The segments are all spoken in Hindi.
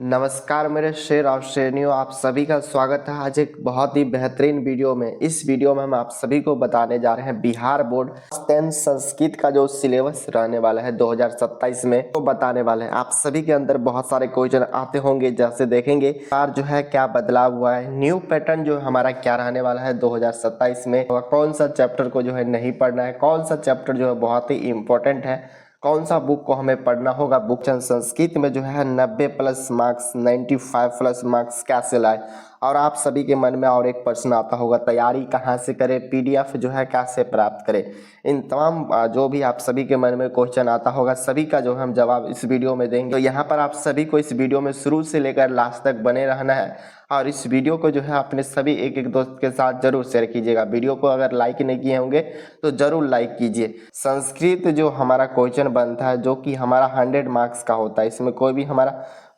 नमस्कार मेरे शेर और शेरनियों, आप सभी का स्वागत है आज एक बहुत ही बेहतरीन वीडियो में। इस वीडियो में हम आप सभी को बताने जा रहे हैं बिहार बोर्ड 10th संस्कृत का जो सिलेबस रहने वाला है 2027 में वो बताने वाले हैं। आप सभी के अंदर बहुत सारे क्वेश्चन आते होंगे, जैसे देखेंगे बार जो है क्या बदलाव हुआ है, न्यू पैटर्न जो हमारा क्या रहने वाला है 2027 में, कौन सा चैप्टर को जो है नहीं पढ़ना है, कौन सा चैप्टर जो है बहुत ही इंपॉर्टेंट है, कौन सा बुक को हमें पढ़ना होगा। बुक संस्कृत में जो है 90 प्लस मार्क्स 95 प्लस मार्क्स कैसे लाए। और आप सभी के मन में और एक प्रश्न आता होगा, तैयारी कहाँ से करें, पीडीएफ जो है कैसे प्राप्त करें। इन तमाम जो भी आप सभी के मन में क्वेश्चन आता होगा, सभी का जो हम जवाब इस वीडियो में देंगे। तो यहाँ पर आप सभी को इस वीडियो में शुरू से लेकर लास्ट तक बने रहना है और इस वीडियो को जो है अपने सभी एक दोस्त के साथ जरूर शेयर कीजिएगा। वीडियो को अगर लाइक नहीं किए होंगे तो जरूर लाइक कीजिए। संस्कृत जो हमारा क्वेश्चन बनता है जो कि हमारा 100 मार्क्स का होता है, इसमें कोई भी हमारा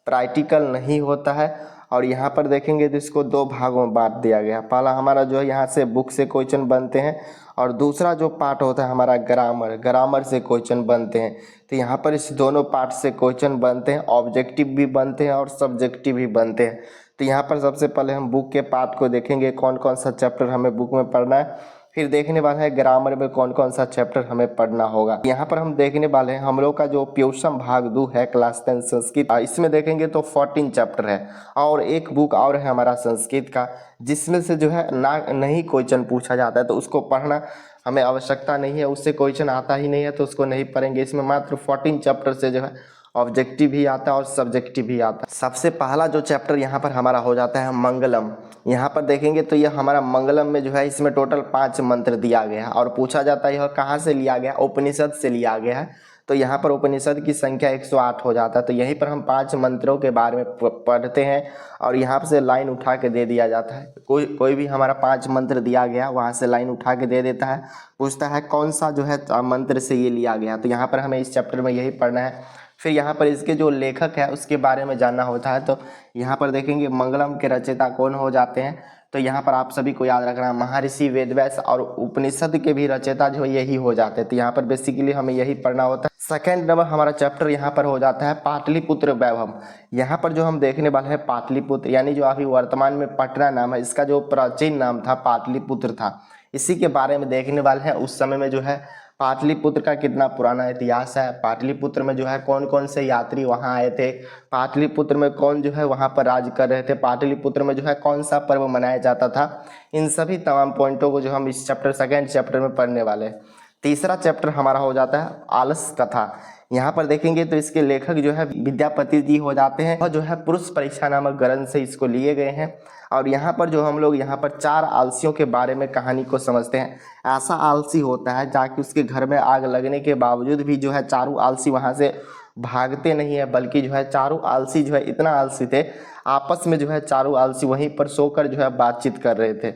प्रैक्टिकल नहीं होता है। और यहाँ पर देखेंगे तो इसको दो भागों में बांट दिया गया। पहला हमारा जो है यहाँ से बुक से क्वेश्चन बनते हैं और दूसरा जो पार्ट होता है हमारा ग्रामर से क्वेश्चन बनते हैं। तो यहाँ पर इस दोनों पार्ट से क्वेश्चन बनते हैं, ऑब्जेक्टिव भी बनते हैं और सब्जेक्टिव भी बनते हैं। तो यहाँ पर सबसे पहले हम बुक के पार्ट को देखेंगे, कौन कौन सा चैप्टर हमें बुक में पढ़ना है। फिर देखने वाले हैं ग्रामर में कौन कौन सा चैप्टर हमें पढ़ना होगा। यहाँ पर हम देखने वाले हैं हम लोग का जो प्योसम भाग 2 है क्लास 10 संस्कृत, इसमें देखेंगे तो 14 चैप्टर है और एक बुक और है हमारा संस्कृत का, जिसमें से जो है नहीं क्वेश्चन पूछा जाता है, तो उसको पढ़ना हमें आवश्यकता नहीं है। उससे क्वेश्चन आता ही नहीं है तो उसको नहीं पढ़ेंगे। इसमें मात्र 14 चैप्टर से जो है ऑब्जेक्टिव भी आता है और सब्जेक्टिव भी आता है। सबसे पहला जो चैप्टर यहाँ पर हमारा हो जाता है मंगलम। यहाँ पर देखेंगे तो यह हमारा मंगलम में जो है इसमें टोटल 5 मंत्र दिया गया है और पूछा जाता है यह कहाँ से लिया गया, उपनिषद से लिया गया है। तो यहाँ पर उपनिषद की संख्या 108 हो जाता है। तो यहीं पर हम 5 मंत्रों के बारे में पढ़ते हैं और यहाँ से लाइन उठा के दे दिया जाता है। कोई भी हमारा 5 मंत्र दिया गया वहाँ से लाइन उठा के दे देता है, पूछता है कौन सा जो है मंत्र से ये लिया गया। तो यहाँ पर हमें इस चैप्टर में यही पढ़ना है। फिर यहाँ पर इसके जो लेखक है उसके बारे में जानना होता है। तो यहाँ पर देखेंगे मंगलम के रचयिता कौन हो जाते हैं। तो यहाँ पर आप सभी को याद रखना महर्षि वेदव्यास, और उपनिषद के भी रचयिता जो यही हो जाते हैं। तो यहाँ पर बेसिकली हमें यही पढ़ना होता है। सेकेंड नंबर हमारा चैप्टर यहाँ पर हो जाता है पाटलिपुत्र वैभव। यहाँ पर जो हम देखने वाले हैं पाटलिपुत्र, यानी जो अभी वर्तमान में पटना नाम है, इसका जो प्राचीन नाम था पाटलिपुत्र था, इसी के बारे में देखने वाले हैं। उस समय में जो है पाटलिपुत्र का कितना पुराना इतिहास है, पाटलिपुत्र में जो है कौन कौन से यात्री वहां आए थे, पाटलिपुत्र में कौन जो है वहां पर राज कर रहे थे, पाटलिपुत्र में जो है कौन सा पर्व मनाया जाता था। इन सभी तमाम पॉइंटों को जो हम इस सेकेंड चैप्टर में पढ़ने वाले हैं। तीसरा चैप्टर हमारा हो जाता है आलस कथा। यहाँ पर देखेंगे तो इसके लेखक जो है विद्यापति जी हो जाते हैं और जो है पुरुष परीक्षा नामक ग्रंथ से इसको लिए गए हैं। और यहाँ पर जो हम लोग यहाँ पर 4 आलसियों के बारे में कहानी को समझते हैं। ऐसा आलसी होता है जाकि उसके घर में आग लगने के बावजूद भी जो है चारों आलसी वहाँ से भागते नहीं है, बल्कि जो है चारों आलसी जो है इतना आलसी थे, आपस में जो है चारों आलसी वहीं पर सोकर जो है बातचीत कर रहे थे।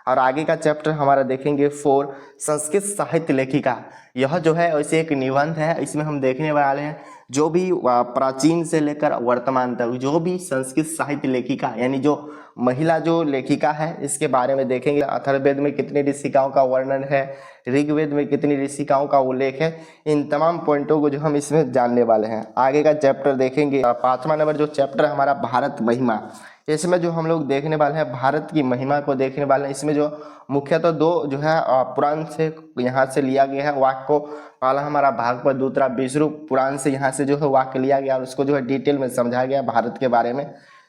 और आगे का चैप्टर हमारा देखेंगे 4 संस्कृत साहित्य लेखिका। यह जो है वैसे एक निबंध है, इसमें हम देखने वाले हैं जो भी प्राचीन से लेकर वर्तमान तक जो भी संस्कृत साहित्य लेखिका यानी जो महिला जो लेखिका है इसके बारे में देखेंगे। अथर्ववेद में कितनी ऋषिकाओं का वर्णन है, ऋग्वेद में कितनी ऋषिकाओं का उल्लेख है, इन तमाम पॉइंटों को जो हम इसमें जानने वाले हैं। आगे का चैप्टर देखेंगे 5वां नंबर जो चैप्टर हमारा भारत महिमा। इसमें जो हम लोग देखने वाले हैं भारत की महिमा को देखने वाले हैं। इसमें जो मुख्यतः 2 जो है पुराण से यहाँ से लिया गया है वाक्य को, पहला हमारा भागवत, दूसरा विष्णु पुराण से यहाँ से जो है वाक्य लिया गया और उसको जो है डिटेल में समझाया गया भारत के बारे में।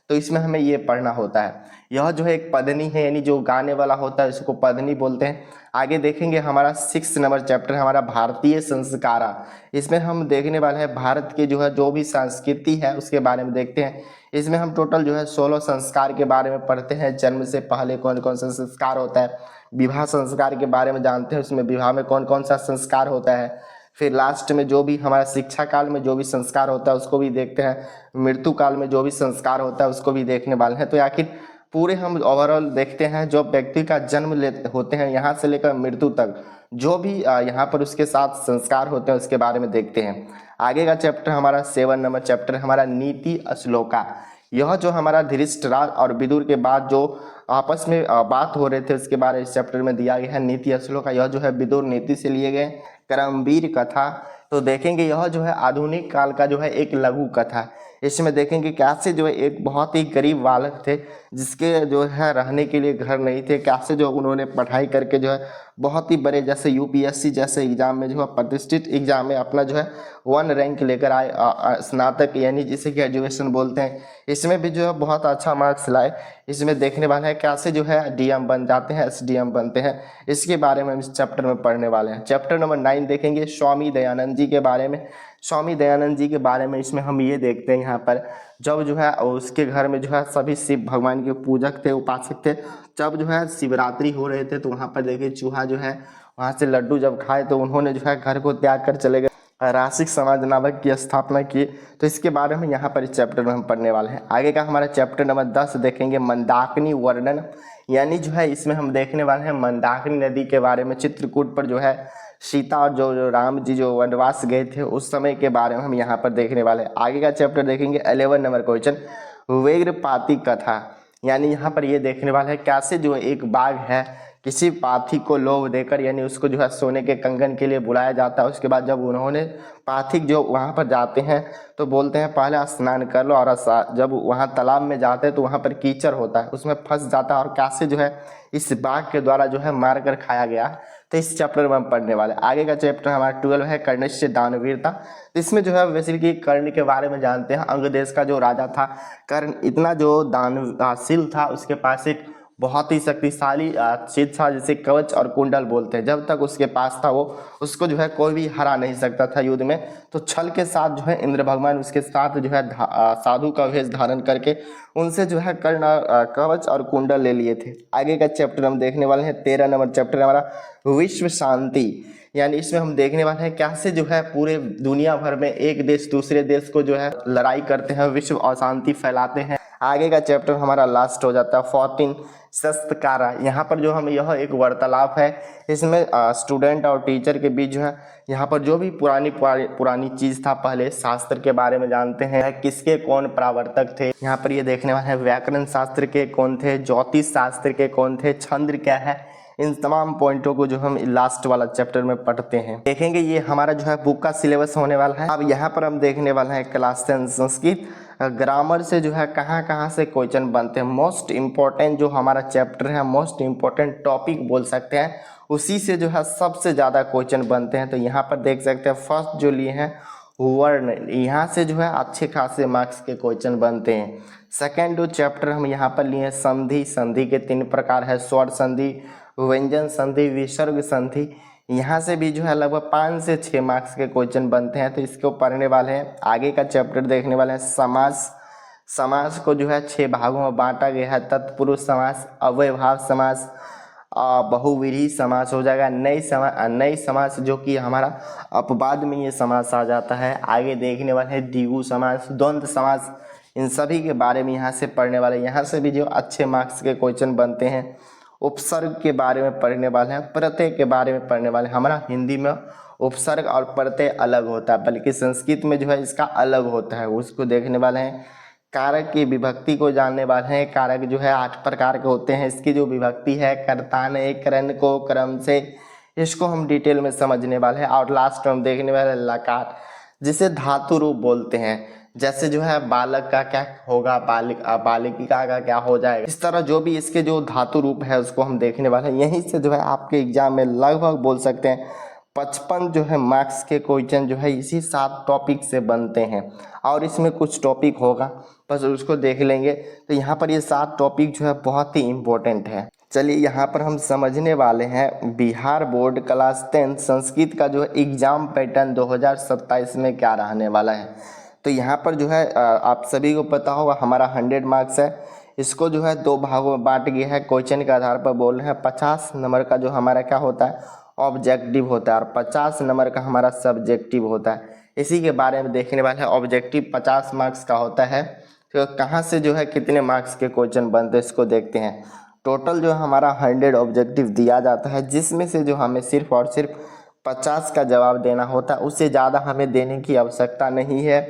तो इसमें हमें ये पढ़ना होता है। यह जो है एक पदनी है, यानी जो गाने वाला होता है इसको पदनी बोलते हैं। आगे देखेंगे हमारा 6 नंबर चैप्टर हमारा भारतीय संस्कारा। इसमें हम देखने वाले हैं भारत के जो है जो भी संस्कृति है उसके बारे में देखते हैं। इसमें हम टोटल जो है 16 संस्कार के बारे में पढ़ते हैं। जन्म से पहले कौन कौन सा संस्कार होता है, विवाह संस्कार के बारे में जानते हैं, उसमें विवाह में कौन कौन सा संस्कार होता है। फिर लास्ट में जो भी हमारा शिक्षा काल में जो भी संस्कार होता है उसको भी देखते हैं। मृत्यु काल में जो भी संस्कार होता है उसको भी देखने वाले हैं। तो आखिर पूरे हम ओवरऑल देखते हैं जो व्यक्ति का जन्म होते हैं यहाँ से लेकर मृत्यु तक जो भी यहाँ पर उसके साथ संस्कार होते हैं उसके बारे में देखते हैं। आगे का चैप्टर हमारा 7 नंबर चैप्टर हमारा नीति श्लोका। यह जो हमारा धृतराष्ट्र और विदुर के बाद जो आपस में बात हो रहे थे उसके बारे में इस चैप्टर में दिया गया है। नीति श्लोका यह जो है विदुर नीति से लिए गए। कर्मवीर कथा तो देखेंगे यह जो है आधुनिक काल का जो है एक लघु कथा। इसमें देखेंगे कैसे जो है एक बहुत ही गरीब बालक थे जिसके जो है रहने के लिए घर नहीं थे, कैसे जो उन्होंने पढ़ाई करके जो है बहुत ही बड़े जैसे यूपीएससी जैसे एग्जाम में जो है प्रतिष्ठित एग्जाम में अपना जो है 1 रैंक लेकर आए, स्नातक यानी जिसे ग्रेजुएशन बोलते हैं। इसमें भी जो है बहुत अच्छा मार्क्स लाए। इसमें देखने वाले हैं कैसे जो है डीएम बन जाते हैं, एसडीएम बनते हैं, इसके बारे में हम इस चैप्टर में पढ़ने वाले हैं। चैप्टर नंबर 9 देखेंगे स्वामी दयानंद जी के बारे में। स्वामी दयानंद जी के बारे में इसमें हम ये देखते हैं यहाँ पर जब जो है उसके घर में जो है सभी शिव भगवान के पूजक थे, उपासक थे, जब जो है शिवरात्रि हो रहे थे तो वहाँ पर देखिए चूहा जो है वहाँ से लड्डू जब खाए तो उन्होंने जो है घर को त्याग कर चले गए, राशिक समाज नामक की स्थापना की। तो इसके बारे में यहाँ पर इस चैप्टर में हम पढ़ने वाले हैं। आगे का हमारा चैप्टर नंबर 10 देखेंगे मंदाकिनी वर्णन, यानी जो है इसमें हम देखने वाले हैं मंदाकिनी नदी के बारे में। चित्रकूट पर जो है सीता और जो राम जी जो वनवास गए थे उस समय के बारे में हम यहाँ पर देखने वाले हैं। आगे का चैप्टर देखेंगे 11 नंबर क्वेश्चन वेग्रपाती कथा, यानी यहाँ पर ये देखने वाले हैं कैसे जो एक बाघ है किसी पाथी को लोभ देकर यानी उसको जो है सोने के कंगन के लिए बुलाया जाता है। उसके बाद जब उन्होंने पाथिक जो वहाँ पर जाते हैं तो बोलते हैं पहले स्नान कर लो, और जब वहाँ तालाब में जाते हैं तो वहाँ पर कीचड़ होता है, उसमें फंस जाता है और कैसे जो है इस बाघ के द्वारा जो है मार कर खाया गया। तो इस चैप्टर में हम पढ़ने वाले। आगे का चैप्टर हमारा 12 है कर्णस्य दानवीरता। तो इसमें जो है बेसिकली कर्ण के बारे में जानते हैं। अंग देश का जो राजा था कर्ण इतना जो दानशील था, उसके पास एक बहुत ही शक्तिशाली चीज था जिसे कवच और कुंडल बोलते हैं। जब तक उसके पास था वो उसको जो है कोई भी हरा नहीं सकता था युद्ध में। तो छल के साथ जो है इंद्र भगवान उसके साथ जो है साधु का वेश धारण करके उनसे जो है कर्ण कवच और कुंडल ले लिए थे। आगे का चैप्टर हम देखने वाले हैं 13 नंबर चैप्टर हमारा विश्व शांति, यानी इसमें हम देखने वाले हैं कैसे जो है पूरे दुनिया भर में एक देश दूसरे देश को जो है लड़ाई करते हैं, विश्व अशांति फैलाते हैं। आगे का चैप्टर हमारा लास्ट हो जाता है 14 शस्त्रकारा। यहाँ पर जो हम यह एक वार्तालाप है, इसमें स्टूडेंट और टीचर के बीच जो है यहाँ पर जो भी पुरानी चीज था पहले शास्त्र के बारे में जानते हैं, किसके कौन प्रवर्तक थे। यहाँ पर ये देखने वाले हैं व्याकरण शास्त्र के कौन थे, ज्योतिष शास्त्र के कौन थे, छंद क्या है, इन तमाम पॉइंटों को जो हम लास्ट वाला चैप्टर में पढ़ते हैं। देखेंगे ये हमारा जो है बुक का सिलेबस होने वाला है। अब यहाँ पर हम देखने वाले हैं क्लास 10 संस्कृत ग्रामर से जो है कहाँ से क्वेश्चन बनते हैं। मोस्ट इम्पोर्टेंट जो हमारा चैप्टर है, मोस्ट इम्पोर्टेंट टॉपिक बोल सकते हैं, उसी से जो है सबसे ज़्यादा क्वेश्चन बनते हैं। तो यहाँ पर देख सकते हैं फर्स्ट जो लिए हैं वर्ण, यहाँ से जो है अच्छे खासे मार्क्स के क्वेश्चन बनते हैं। सेकेंड जो चैप्टर हम यहाँ पर लिए संधि, संधि के 3 प्रकार है, स्वर संधि, व्यंजन संधि, विसर्ग संधि। यहाँ से भी जो है लगभग 5 से 6 मार्क्स के क्वेश्चन बनते हैं, तो इसको पढ़ने वाले हैं। आगे का चैप्टर देखने वाले हैं समास। समास को जो है 6 भागों में बांटा गया है, तत्पुरुष समास, अव्ययभाव समास, बहुव्रीहि समास हो जाएगा, नई समास जो कि हमारा अपवाद में ये समास आ जाता है। आगे देखने वाले हैं द्विगु समास, द्वंद्व समास, इन सभी के बारे में यहाँ से पढ़ने वाले। यहाँ से भी जो अच्छे मार्क्स के क्वेश्चन बनते हैं। उपसर्ग के बारे में पढ़ने वाले हैं, प्रत्यय के बारे में पढ़ने वाले हैं। हमारा हिंदी में उपसर्ग और प्रत्यय अलग होता है, बल्कि संस्कृत में जो है इसका अलग होता है, उसको देखने वाले हैं। कारक की विभक्ति को जानने वाले हैं। कारक जो है 8 प्रकार के होते हैं, इसकी जो विभक्ति है कर्तान करण को क्रम से, इसको हम डिटेल में समझने वाले हैं। और लास्ट में हम देखने वाले लकार, जिसे धातु रूप बोलते हैं। जैसे जो है बालक का क्या होगा, बालिका का क्या हो जाएगा, इस तरह जो भी इसके जो धातु रूप है उसको हम देखने वाले हैं। यहीं से जो है आपके एग्जाम में लगभग बोल सकते हैं 55 जो है मार्क्स के क्वेश्चन जो है इसी 7 टॉपिक से बनते हैं। और इसमें कुछ टॉपिक होगा, बस उसको देख लेंगे। तो यहाँ पर ये 7 टॉपिक जो है बहुत ही इम्पोर्टेंट है। चलिए यहाँ पर हम समझने वाले हैं बिहार बोर्ड क्लास 10 संस्कृत का जो है एग्जाम पैटर्न 2027 में क्या रहने वाला है। तो यहाँ पर जो है आप सभी को पता होगा हमारा 100 मार्क्स है, इसको जो है 2 भागों में बांट गया है। क्वेश्चन के आधार पर बोल रहे हैं 50 नंबर का जो हमारा क्या होता है ऑब्जेक्टिव होता है, और 50 नंबर का हमारा सब्जेक्टिव होता है। इसी के बारे में देखने वाले हैं। ऑब्जेक्टिव 50 मार्क्स का होता है, तो कहाँ से जो है कितने मार्क्स के क्वेश्चन बनते हैं इसको देखते हैं। टोटल जो हमारा 100 ऑब्जेक्टिव दिया जाता है, जिसमें से जो हमें सिर्फ और सिर्फ 50 का जवाब देना होता है, उससे ज़्यादा हमें देने की आवश्यकता नहीं है।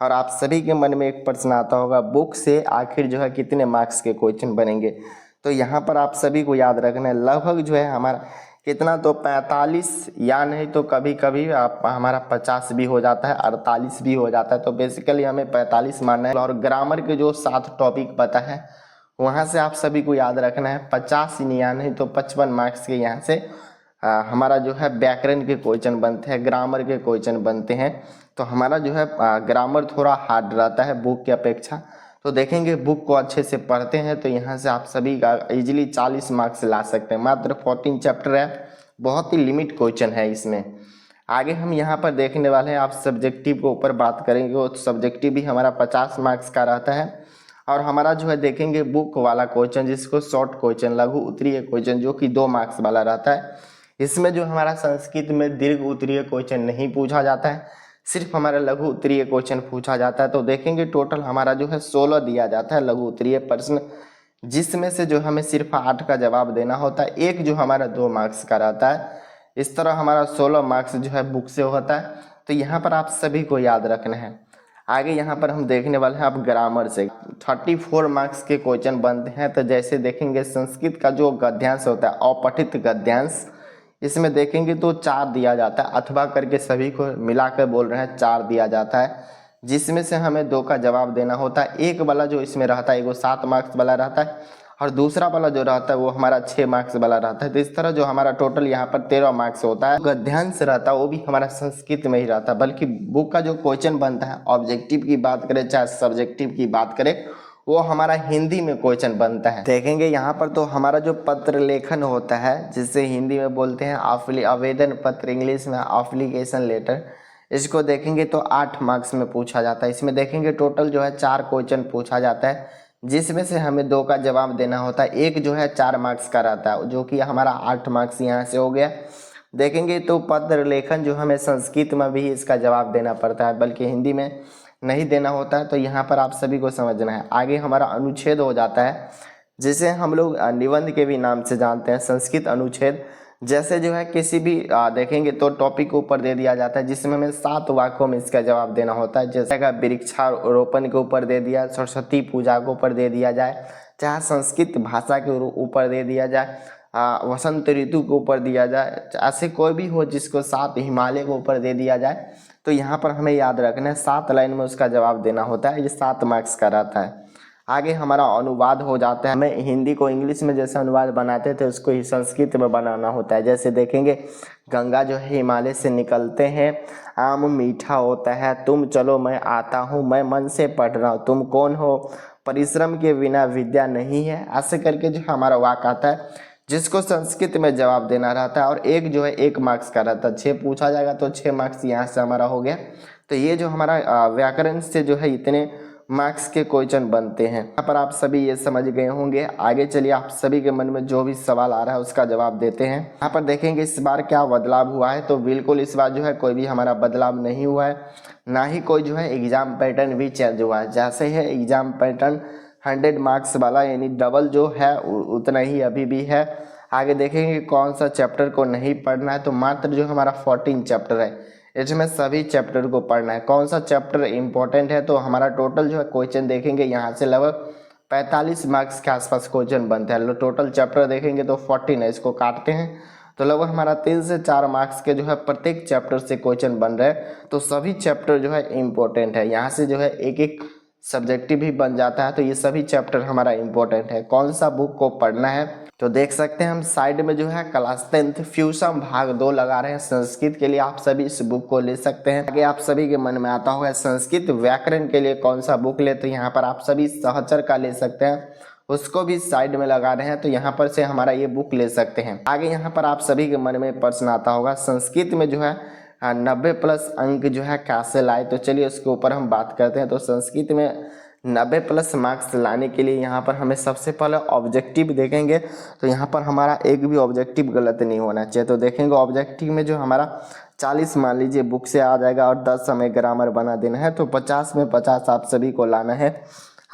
और आप सभी के मन में एक प्रश्न आता होगा बुक से आखिर जो है कितने मार्क्स के क्वेश्चन बनेंगे। तो यहाँ पर आप सभी को याद रखना है लगभग जो है हमारा कितना, तो 45 या नहीं तो कभी कभी आप हमारा 50 भी हो जाता है, 48 भी हो जाता है। तो बेसिकली हमें 45 मानना है। और ग्रामर के जो 7 टॉपिक पता है वहाँ से आप सभी को याद रखना है। 50 या नहीं तो 55 मार्क्स के यहाँ से हमारा जो है व्याकरण के क्वेश्चन बनते हैं, ग्रामर के क्वेश्चन बनते हैं। तो हमारा जो है ग्रामर थोड़ा हार्ड रहता है बुक की अपेक्षा। तो देखेंगे बुक को अच्छे से पढ़ते हैं तो यहाँ से आप सभी का इजीली 40 मार्क्स ला सकते हैं। मात्र 14 चैप्टर है, बहुत ही लिमिट क्वेश्चन है इसमें। आगे हम यहाँ पर देखने वाले हैं, आप सब्जेक्टिव के ऊपर बात करेंगे। वो सब्जेक्टिव भी हमारा 50 मार्क्स का रहता है। और हमारा जो है देखेंगे बुक वाला क्वेश्चन, जिसको शॉर्ट क्वेश्चन, लघु उत्तरीय क्वेश्चन, जो कि 2 मार्क्स वाला रहता है। इसमें जो हमारा संस्कृत में दीर्घ उत्तरीय क्वेश्चन नहीं पूछा जाता है, सिर्फ हमारा लघु उत्तरीय क्वेश्चन पूछा जाता है। तो देखेंगे टोटल हमारा जो है 16 दिया जाता है लघु उत्तरीय प्रश्न, जिसमें से जो हमें सिर्फ 8 का जवाब देना होता है। एक जो हमारा 2 मार्क्स का रहता है। इस तरह हमारा 16 मार्क्स जो है बुक से होता है। तो यहाँ पर आप सभी को याद रखना है। आगे यहाँ पर हम देखने वाले हैं आप ग्रामर से 34 मार्क्स के क्वेश्चन बनते हैं। तो जैसे देखेंगे संस्कृत का जो गद्यांश होता है, अपठित गद्यांश, इसमें देखेंगे तो 4 दिया जाता है। अथवा करके सभी को मिलाकर बोल रहे हैं 4 दिया जाता है, जिसमें से हमें 2 का जवाब देना होता है। एक वाला जो इसमें रहता है वो 7 मार्क्स वाला रहता है, और दूसरा वाला जो रहता है वो हमारा 6 मार्क्स वाला रहता है। तो इस तरह जो हमारा टोटल यहाँ पर 13 मार्क्स होता है। गद्यांश रहता है वो भी हमारा संस्कृत में ही रहता है, बल्कि बुक का जो क्वेश्चन बनता है, ऑब्जेक्टिव की बात करें चाहे सब्जेक्टिव की बात करें, वो हमारा हिंदी में क्वेश्चन बनता है। देखेंगे यहाँ पर तो हमारा जो पत्र लेखन होता है, जिसे हिंदी में बोलते हैं आवेदन पत्र, इंग्लिश में एप्लीकेशन लेटर, इसको देखेंगे तो 8 मार्क्स में पूछा जाता है। इसमें देखेंगे टोटल जो है 4 क्वेश्चन पूछा जाता है, जिसमें से हमें 2 का जवाब देना होता है। एक जो है 4 मार्क्स का रहता है, जो कि हमारा 8 मार्क्स यहाँ से हो गया। देखेंगे तो पत्र लेखन जो हमें संस्कृत में भी इसका जवाब देना पड़ता है, बल्कि हिंदी में नहीं देना होता है। तो यहाँ पर आप सभी को समझना है। आगे हमारा अनुच्छेद हो जाता है, जिसे हम लोग निबंध के भी नाम से जानते हैं, संस्कृत अनुच्छेद। जैसे जो है किसी भी देखेंगे तो टॉपिक के ऊपर दे दिया जाता है, जिसमें हमें 7 वाक्यों में इसका जवाब देना होता है। जैसे का वृक्षारोपण के ऊपर दे दिया, सरस्वती पूजा के ऊपर दे दिया जाए, चाहे संस्कृत भाषा के ऊपर दे दिया जाए, वसंत ऋतु के ऊपर दिया जाए, ऐसे कोई भी हो जिसको 7 हिमालय के ऊपर दे दिया जाए। तो यहाँ पर हमें याद रखना है 7 लाइन में उसका जवाब देना होता है। ये 7 मार्क्स का रहता है। आगे हमारा अनुवाद हो जाता है। हमें हिंदी को इंग्लिश में जैसे अनुवाद बनाते थे, उसको ही संस्कृत में बनाना होता है। जैसे देखेंगे गंगा जो है हिमालय से निकलते हैं, आम मीठा होता है, तुम चलो मैं आता हूँ, मैं मन से पढ़ रहा हूँ, तुम कौन हो, परिश्रम के बिना विद्या नहीं है। ऐसे करके जो हमारा वाक्य आता है, जिसको संस्कृत में जवाब देना रहता है। और एक जो है 1 मार्क्स का रहता है। 6 पूछा जाएगा तो 6 मार्क्स यहाँ से हमारा हो गया। तो ये जो हमारा व्याकरण से जो है इतने मार्क्स के क्वेश्चन बनते हैं। यहाँ पर आप सभी ये समझ गए होंगे। आगे चलिए आप सभी के मन में जो भी सवाल आ रहा है उसका जवाब देते हैं। यहाँ पर देखेंगे इस बार क्या बदलाव हुआ है। तो बिल्कुल इस बार जो है कोई भी हमारा बदलाव नहीं हुआ है, ना ही कोई जो है एग्जाम पैटर्न भी चेंज हुआ है। जैसे है एग्जाम पैटर्न 100 मार्क्स वाला, यानी डबल जो है उतना ही अभी भी है। आगे देखेंगे कौन सा चैप्टर को नहीं पढ़ना है। तो मात्र जो हमारा 14 चैप्टर है, इसमें सभी चैप्टर को पढ़ना है। कौन सा चैप्टर इंपॉर्टेंट है, तो हमारा टोटल जो है क्वेश्चन देखेंगे यहाँ से लगभग 45 मार्क्स के आसपास क्वेश्चन बनते हैं। टोटल चैप्टर देखेंगे तो 14 है, इसको काटते हैं तो लगभग हमारा 3 से 4 मार्क्स के जो है प्रत्येक चैप्टर से क्वेश्चन बन रहे हैं। तो सभी चैप्टर जो है इम्पोर्टेंट है। यहाँ से जो है एक सब्जेक्टिव भी बन जाता है। तो ये सभी चैप्टर हमारा इम्पोर्टेंट है। कौन सा बुक को पढ़ना है, तो देख सकते हैं हम साइड में जो है क्लास 10th फ्यूजन भाग 2 लगा रहे हैं संस्कृत के लिए। आप सभी इस बुक को ले सकते हैं। आगे आप सभी के मन में आता होगा संस्कृत व्याकरण के लिए कौन सा बुक ले, तो यहाँ पर आप सभी सहचर का ले सकते हैं, उसको भी साइड में लगा रहे हैं। तो यहाँ पर से हमारा ये बुक ले सकते हैं। आगे यहाँ पर आप सभी के मन में प्रश्न आता होगा संस्कृत में जो है 90+ अंक जो है कैसे लाए। तो चलिए उसके ऊपर हम बात करते हैं। तो संस्कृत में 90+ मार्क्स लाने के लिए यहाँ पर हमें सबसे पहले ऑब्जेक्टिव देखेंगे। तो यहाँ पर हमारा एक भी ऑब्जेक्टिव गलत नहीं होना चाहिए। तो देखेंगे ऑब्जेक्टिव में जो हमारा 40 मान लीजिए बुक से आ जाएगा, और 10 हमें ग्रामर बना देना है। तो 50 में 50 आप सभी को लाना है।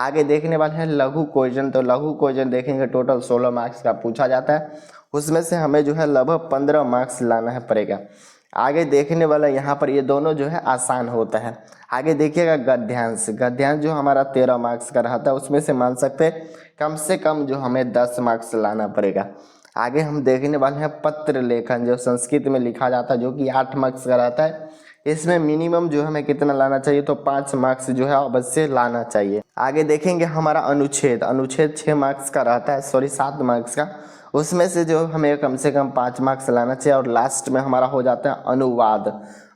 आगे देखने वाले हैं लघु क्वेश्चन। तो लघु क्वेश्चन देखेंगे टोटल 16 मार्क्स का पूछा जाता है, उसमें से हमें जो है लगभग 15 मार्क्स लाना है पड़ेगा। आगे देखने वाला यहाँ पर ये दोनों जो है आसान होता है। आगे देखिएगा गद्यांश। गद्यांश जो हमारा 13 मार्क्स का रहता है, उसमें से मान सकते हैं कम से कम जो हमें 10 मार्क्स लाना पड़ेगा। आगे हम देखने वाले हैं पत्र लेखन, जो संस्कृत में लिखा जाता है, जो कि 8 मार्क्स का रहता है। इसमें मिनिमम जो हमें कितना लाना चाहिए, तो 5 मार्क्स जो है अवश्य लाना चाहिए। आगे देखेंगे हमारा अनुच्छेद 6 मार्क्स का रहता है, 7 मार्क्स का। उसमें से जो हमें कम से कम 5 मार्क्स लाना चाहिए। और लास्ट में हमारा हो जाता है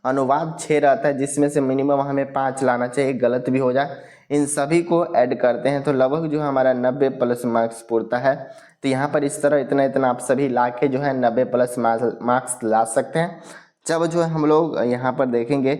अनुवाद 6 रहता है, जिसमें से मिनिमम हमें 5 लाना चाहिए, गलत भी हो जाए। इन सभी को ऐड करते हैं तो लगभग जो हमारा 90 प्लस मार्क्स पूरता है। तो यहाँ पर इस तरह इतना आप सभी ला के जो है 90 प्लस मार्क्स ला सकते हैं। जब जो है हम लोग यहाँ पर देखेंगे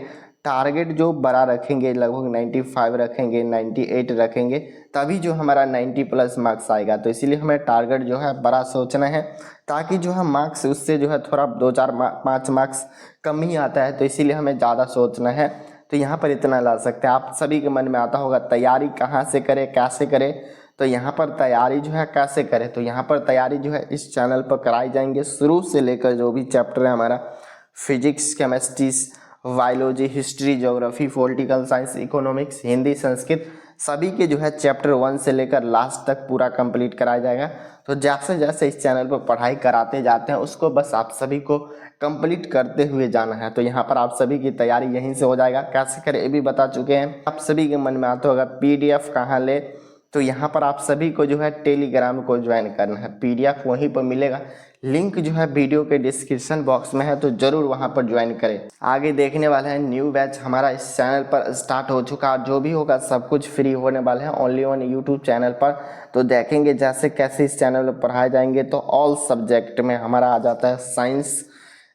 टारगेट जो बड़ा रखेंगे, लगभग 95 रखेंगे, 98 रखेंगे, तभी जो हमारा 90 प्लस मार्क्स आएगा। तो इसीलिए हमें टारगेट जो है बड़ा सोचना है, ताकि जो है मार्क्स उससे जो है थोड़ा 2-4-5 मार्क्स कम ही आता है, तो इसीलिए हमें ज़्यादा सोचना है। तो यहाँ पर इतना ला सकते हैं। आप सभी के मन में आता होगा तैयारी कहाँ से करें, कैसे करें। तो यहाँ पर तैयारी जो है कैसे करें, तो यहाँ पर तैयारी जो है इस चैनल पर कराई जाएंगे, शुरू से लेकर जो भी चैप्टर है हमारा physics, chemistry, biology, history, geography, political science, economics, Hindi, Sanskrit, सभी के जो है चैप्टर 1 से लेकर लास्ट तक पूरा कंप्लीट कराया जाएगा। तो जैसे जैसे इस चैनल पर पढ़ाई कराते जाते हैं, उसको बस आप सभी को कंप्लीट करते हुए जाना है। तो यहाँ पर आप सभी की तैयारी यहीं से हो जाएगा। कैसे करें ये भी बता चुके हैं। आप सभी के मन में आता होगा PDF कहाँ ले, तो यहाँ पर आप सभी को जो है टेलीग्राम को ज्वाइन करना है। PDF वहीं पर मिलेगा, लिंक जो है वीडियो के डिस्क्रिप्शन बॉक्स में है, तो जरूर वहाँ पर ज्वाइन करें। आगे देखने वाले हैं न्यू बैच हमारा इस चैनल पर स्टार्ट हो चुका है। जो भी होगा सब कुछ फ्री होने वाला है, ओनली ऑन यूट्यूब चैनल पर। तो देखेंगे जैसे कैसे इस चैनल पर पढ़ाए जाएंगे। तो ऑल सब्जेक्ट में हमारा आ जाता है साइंस,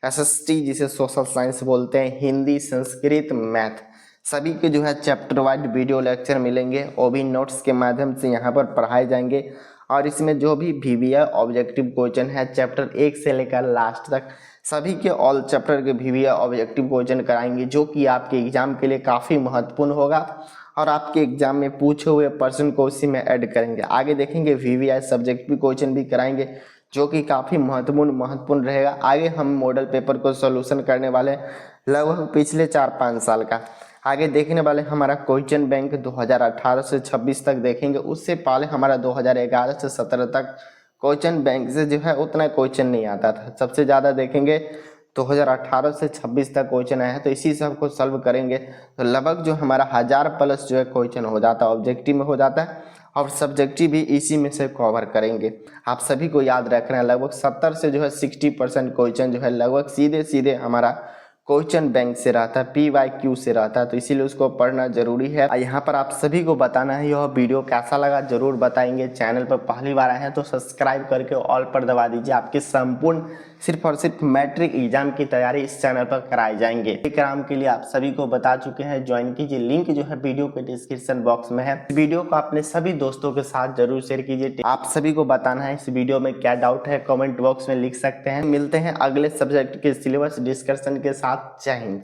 SST जिसे सोशल साइंस बोलते हैं, हिंदी, संस्कृत, मैथ, सभी के जो है चैप्टर वाइज वीडियो लेक्चर मिलेंगे, वो भी नोट्स के माध्यम से यहाँ पर पढ़ाए जाएंगे। और इसमें जो भी VBA ऑब्जेक्टिव क्वेश्चन है चैप्टर 1 से लेकर लास्ट तक, सभी के ऑल चैप्टर के VBA ऑब्जेक्टिव क्वेश्चन कराएंगे, जो कि आपके एग्जाम के लिए काफ़ी महत्वपूर्ण होगा और आपके एग्जाम में पूछे हुए प्रश्न को उसी में ऐड करेंगे। आगे देखेंगे VBA सब्जेक्टिव क्वेश्चन भी कराएंगे, जो कि काफ़ी महत्वपूर्ण रहेगा। आगे हम मॉडल पेपर को सोल्यूशन करने वाले लगभग पिछले 4-5 साल का। आगे देखने वाले हमारा क्वेश्चन बैंक 2018 से 26 तक देखेंगे। उससे पहले हमारा 2011 से 17 तक क्वेश्चन बैंक से जो है उतना क्वेश्चन नहीं आता था। सबसे ज़्यादा देखेंगे 2018 से 26 तक क्वेश्चन आया है, तो इसी से हमको सॉल्व करेंगे। तो लगभग जो हमारा 1000 प्लस जो है क्वेश्चन हो जाता है, ऑब्जेक्टिव में हो जाता है, और सब्जेक्टिव भी इसी में से कवर करेंगे। आप सभी को याद रखना है लगभग 70 से जो है 60% क्वेश्चन जो है लगभग सीधे हमारा क्वेश्चन बैंक से रहता है, PYQ से रहता है। तो इसीलिए उसको पढ़ना जरूरी है। यहाँ पर आप सभी को बताना है यह वीडियो कैसा लगा, जरूर बताएंगे। चैनल पर पहली बार आए हैं तो सब्सक्राइब करके ऑल पर दबा दीजिए। आपके संपूर्ण सिर्फ और सिर्फ मैट्रिक एग्जाम की तैयारी इस चैनल पर कराई जाएंगे। टेलीग्राम के लिए आप सभी को बता चुके हैं, ज्वाइन कीजिए, लिंक जो है वीडियो के डिस्क्रिप्शन बॉक्स में है। वीडियो को अपने सभी दोस्तों के साथ जरूर शेयर कीजिए। आप सभी को बताना है इस वीडियो में क्या डाउट है, कमेंट बॉक्स में लिख सकते हैं। मिलते हैं अगले सब्जेक्ट के सिलेबस डिस्कशन के साथ। जय हिंद।